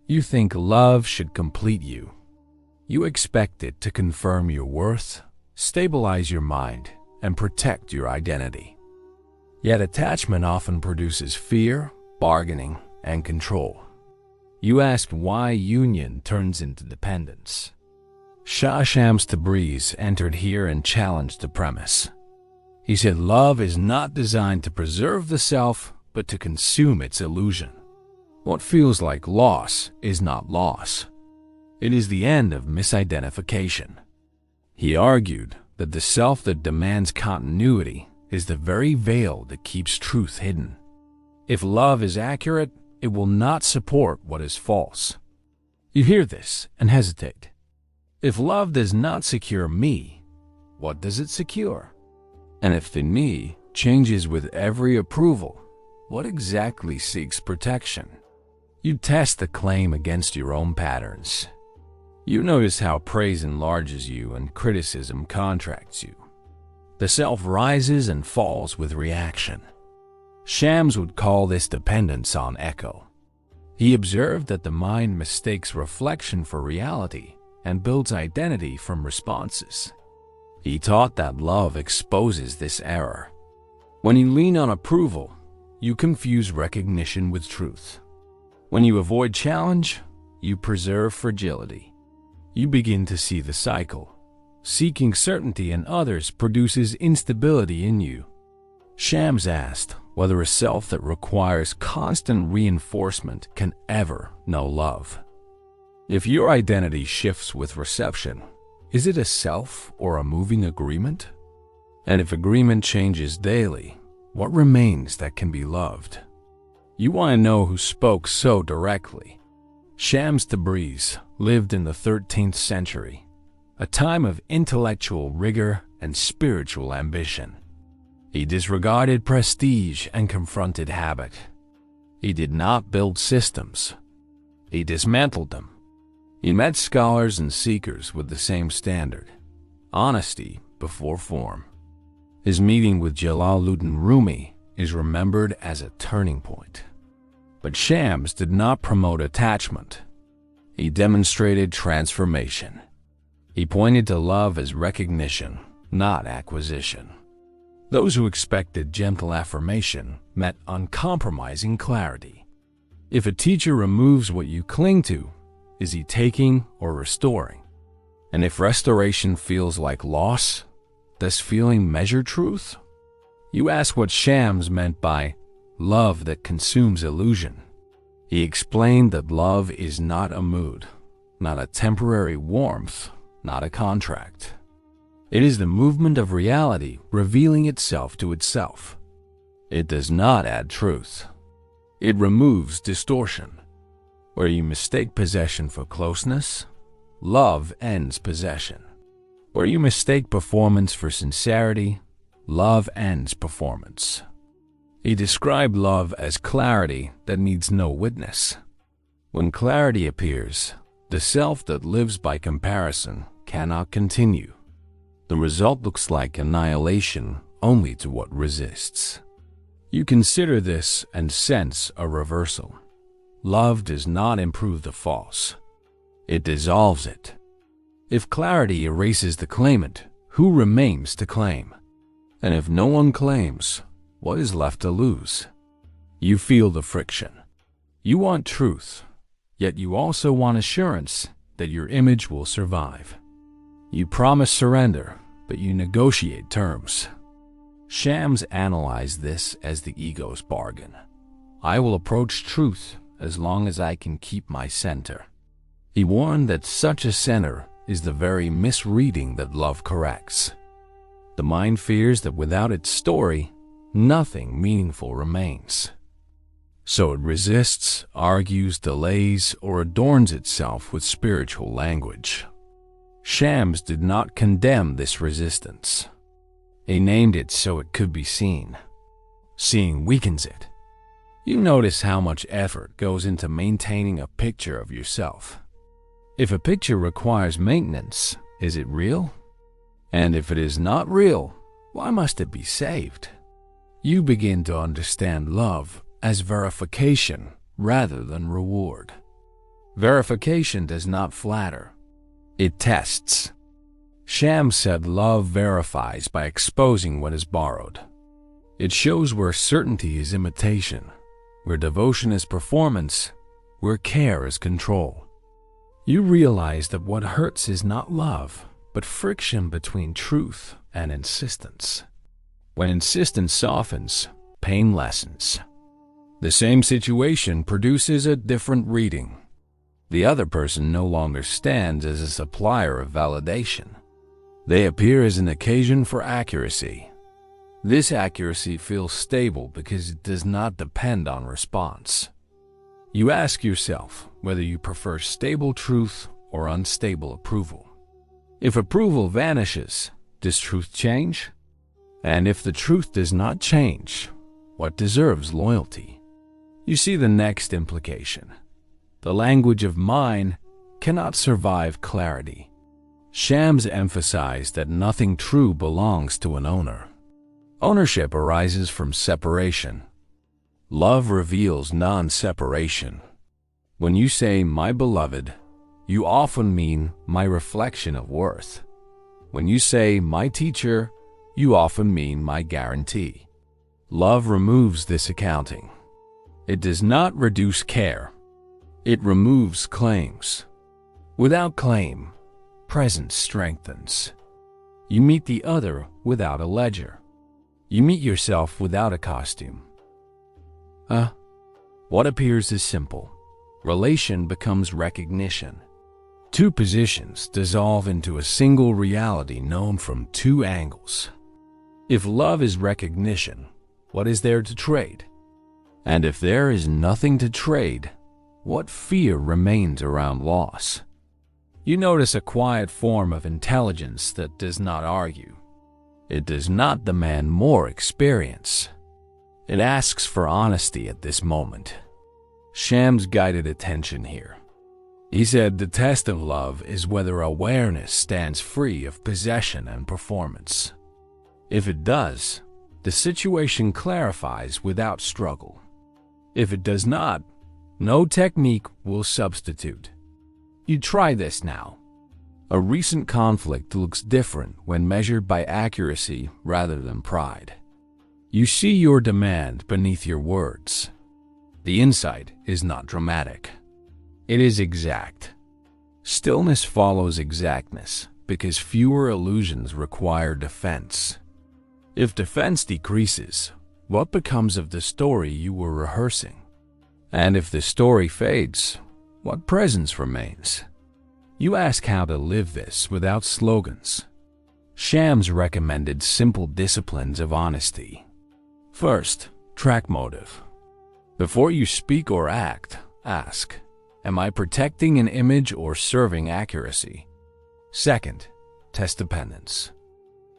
You think love should complete you. You expect it to confirm your worth, stabilize your mind, and protect your identity. Yet attachment often produces fear, bargaining, and control. You ask why union turns into dependence. Shams Tabreez entered here and challenged the premise. He said love is not designed to preserve the self, but to consume its illusion. What feels like loss is not loss. It is the end of misidentification. He argued that the self that demands continuity is the very veil that keeps truth hidden. If love is accurate, it will not support what is false. You hear this and hesitate. If love does not secure me, what does it secure? And if the me changes with every approval, what exactly seeks protection? You test the claim against your own patterns. You notice how praise enlarges you and criticism contracts you. The self rises and falls with reaction. Shams would call this dependence on echo. He observed that the mind mistakes reflection for reality and builds identity from responses. He taught that love exposes this error. When you lean on approval, you confuse recognition with truth. When you avoid challenge, you preserve fragility. You begin to see the cycle. Seeking certainty in others produces instability in you. Shams asked whether a self that requires constant reinforcement can ever know love. If your identity shifts with reception, is it a self or a moving agreement? And if agreement changes daily, what remains that can be loved? You want to know who spoke so directly. Shams Tabreez lived in the 13th century, a time of intellectual rigor and spiritual ambition. He disregarded prestige and confronted habit. He did not build systems. He dismantled them. He met scholars and seekers with the same standard, honesty before form. His meeting with Jalaluddin Rumi is remembered as a turning point. But Shams did not promote attachment. He demonstrated transformation. He pointed to love as recognition, not acquisition. Those who expected gentle affirmation met uncompromising clarity. If a teacher removes what you cling to, is he taking or restoring? And if restoration feels like loss, does feeling measure truth? You ask what Shams meant by love that consumes illusion. He explained that love is not a mood, not a temporary warmth, not a contract. It is the movement of reality revealing itself to itself. It does not add truth. It removes distortion. Where you mistake possession for closeness, love ends possession. Where you mistake performance for sincerity, love ends performance. He described love as clarity that needs no witness. When clarity appears, the self that lives by comparison cannot continue. The result looks like annihilation only to what resists. You consider this and sense a reversal. Love does not improve the false. It dissolves it. If clarity erases the claimant, who remains to claim? And if no one claims, what is left to lose? You feel the friction. You want truth, yet you also want assurance that your image will survive. You promise surrender, but you negotiate terms. Shams analyzed this as the ego's bargain. I will approach truth as long as I can keep my center. He warned that such a center is the very misreading that love corrects. The mind fears that without its story, nothing meaningful remains. So it resists, argues, delays, or adorns itself with spiritual language. Shams did not condemn this resistance. He named it so it could be seen. Seeing weakens it. You notice how much effort goes into maintaining a picture of yourself. If a picture requires maintenance, is it real? And if it is not real, why must it be saved? You begin to understand love as verification rather than reward. Verification does not flatter. It tests. Shams said love verifies by exposing what is borrowed. It shows where certainty is imitation, where devotion is performance, where care is control. You realize that what hurts is not love, but friction between truth and insistence. When insistence softens, pain lessens. The same situation produces a different reading. The other person no longer stands as a supplier of validation. They appear as an occasion for accuracy. This accuracy feels stable because it does not depend on response. You ask yourself whether you prefer stable truth or unstable approval. If approval vanishes, does truth change? And if the truth does not change, what deserves loyalty? You see the next implication. The language of mine cannot survive clarity. Shams emphasized that nothing true belongs to an owner. Ownership arises from separation. Love reveals non-separation. When you say my beloved, you often mean my reflection of worth. When you say my teacher, you often mean my guarantee. Love removes this accounting. It does not reduce care. It removes claims. Without claim, presence strengthens. You meet the other without a ledger. You meet yourself without a costume. What appears as simple. Relation becomes recognition. Two positions dissolve into a single reality known from two angles. If love is recognition, what is there to trade? And if there is nothing to trade, what fear remains around loss? You notice a quiet form of intelligence that does not argue. It does not demand more experience. It asks for honesty at this moment. Shams guided attention here. He said the test of love is whether awareness stands free of possession and performance. If it does, the situation clarifies without struggle. If it does not, no technique will substitute. You try this now. A recent conflict looks different when measured by accuracy rather than pride. You see your demand beneath your words. The insight is not dramatic. It is exact. Stillness follows exactness because fewer illusions require defense. If defense decreases, what becomes of the story you were rehearsing? And if the story fades, what presence remains? You ask how to live this without slogans. Shams recommended simple disciplines of honesty. First, track motive. Before you speak or act, ask, am I protecting an image or serving accuracy? Second, test dependence.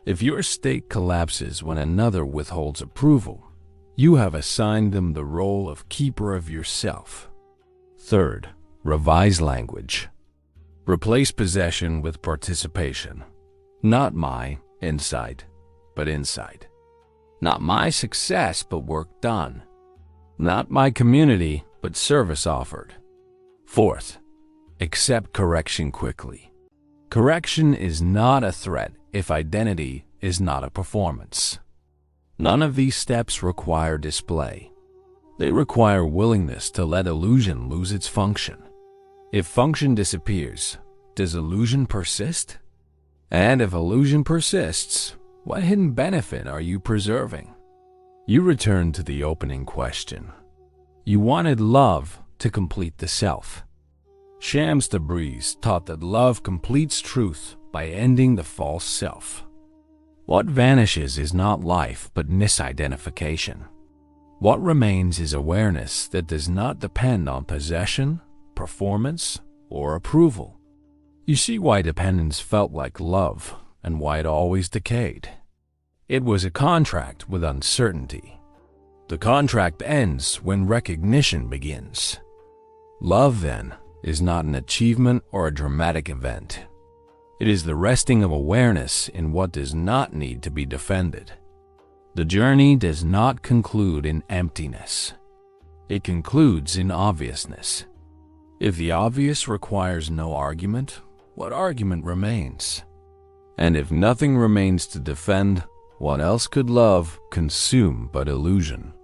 If your state collapses when another withholds approval, you have assigned them the role of keeper of yourself. Third, revise language. Replace possession with participation. Not my insight, but insight. Not my success, but work done. Not my community, but service offered. Fourth, accept correction quickly. Correction is not a threat if identity is not a performance. None of these steps require display. They require willingness to let illusion lose its function. If function disappears, does illusion persist? And if illusion persists, what hidden benefit are you preserving? You return to the opening question. You wanted love to complete the self. Shams Tabreez taught that love completes truth by ending the false self. What vanishes is not life but misidentification. What remains is awareness that does not depend on possession, performance, or approval. You see why dependence felt like love and why it always decayed. It was a contract with uncertainty. The contract ends when recognition begins. Love, then, is not an achievement or a dramatic event. It is the resting of awareness in what does not need to be defended. The journey does not conclude in emptiness. It concludes in obviousness. If the obvious requires no argument, what argument remains? And if nothing remains to defend, what else could love consume but illusion?